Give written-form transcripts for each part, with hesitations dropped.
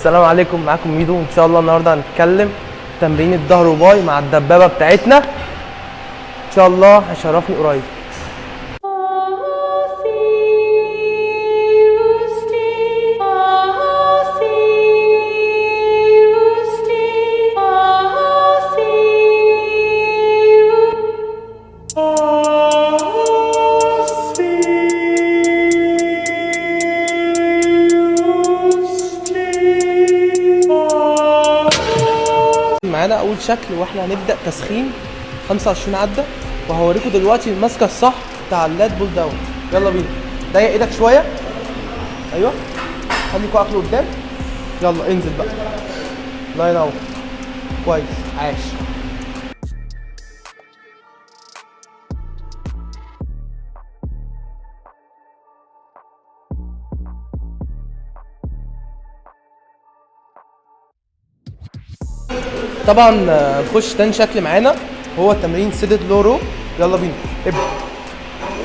السلام عليكم، معاكم ميدو. ان شاء الله النهارده هنتكلم في تمرين الظهر وباي مع الدبابه بتاعتنا. ان شاء الله هيشرفني قريب. معانا اول شكل واحنا هنبدا تسخين 25 عده، وهوريكم دلوقتي الماسكه الصح بتاع اللات بول داون. يلا بينا. ضيق ايدك شويه، ايوه، خلي كوعك لقدام. يلا انزل بقى، الله ينور، كويس، عاش. طبعا نخش تاني شكل معانا وهو تمرين سيدد لورو. يلا بينا، ابدا،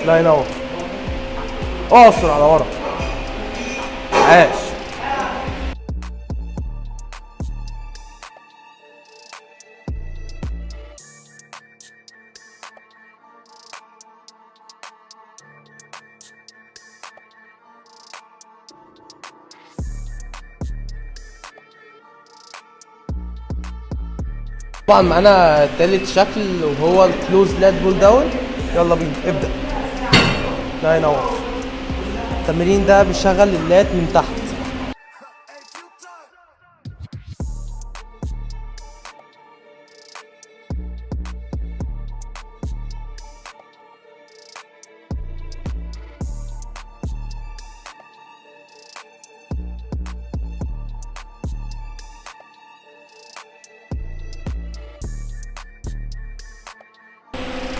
الله ينور، اعصر على ورا، عاش. طبعا معانا تالت شكل وهو الكلوز لات بول داون. يلا بينا، ابدا، الله ينور. التمرين ده بيشغل اللات من تحت.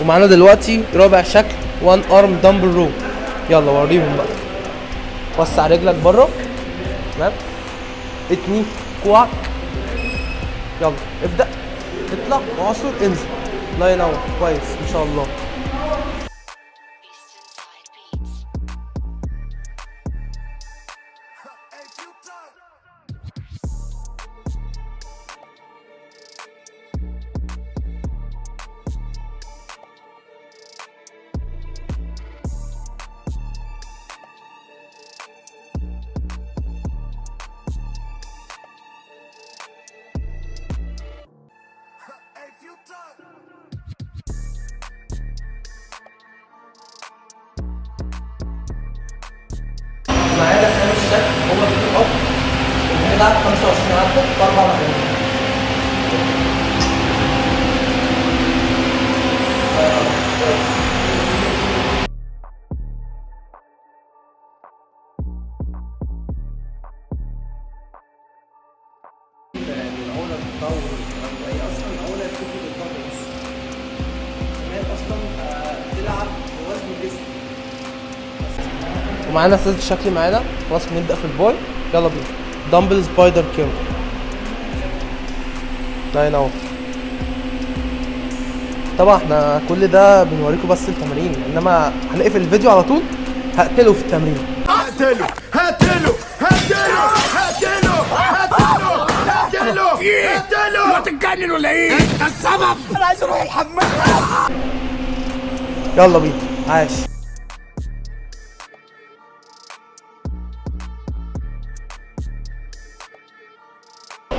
ومعانا دلوقتي رابع شكل وان ارم دمبل رو. يلا وريهم بقى. وسع رجلك بره، تمام، اتني كوعك، يلا ابدا، اطلع واعصر، انزل، الله ينور، كويس ان شاء الله. معانا خامس شكل هو الحب، وبنلعب 25 عدة بأربع مجاميع. العقلة بتطور أو هي أصلا العقلة بتفرق الضغط بس. كمان أصلا بتلعب بوزن الجسم. ومعانا ثالث شكل معانا، خلاص بنبدا في الباي. يلا بينا، دمبل سبايدر كيرل، الله ينور. طبعا احنا كل ده بنوريكم بس التمارين، انما هنقفل الفيديو على طول هقتله في التمرين. هقتله هقتله هقتله هقتله هقتله هقتله هقتله. انت تتجنن ولا ايه؟ انت السبب. انا عايز اروح الحمام. يلا بينا، عاش.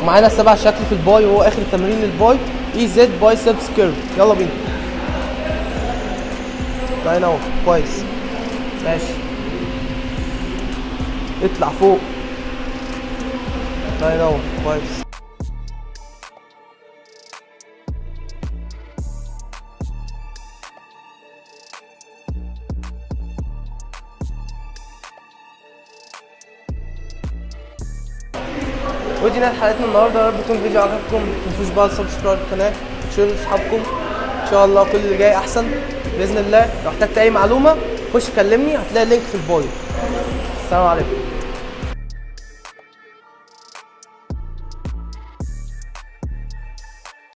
معانا سبع شكل في الباي وهو اخر تمرين للباي، اي زد بايسبس كيرف. يلا بينا، الله ينور، كويس، ماشي، اطلع فوق، الله ينور، كويس. ودي نهاية حلقتنا النهارده. يا رب يكون الفيديو عجبكم. متنسوش بقى سبسكرايب القناه، شير لاصحابكم. ان شاء الله كل اللي جاي احسن باذن الله. لو احتجت اي معلومه خش كلمني، هتلاقي اللينك في البايو. السلام عليكم.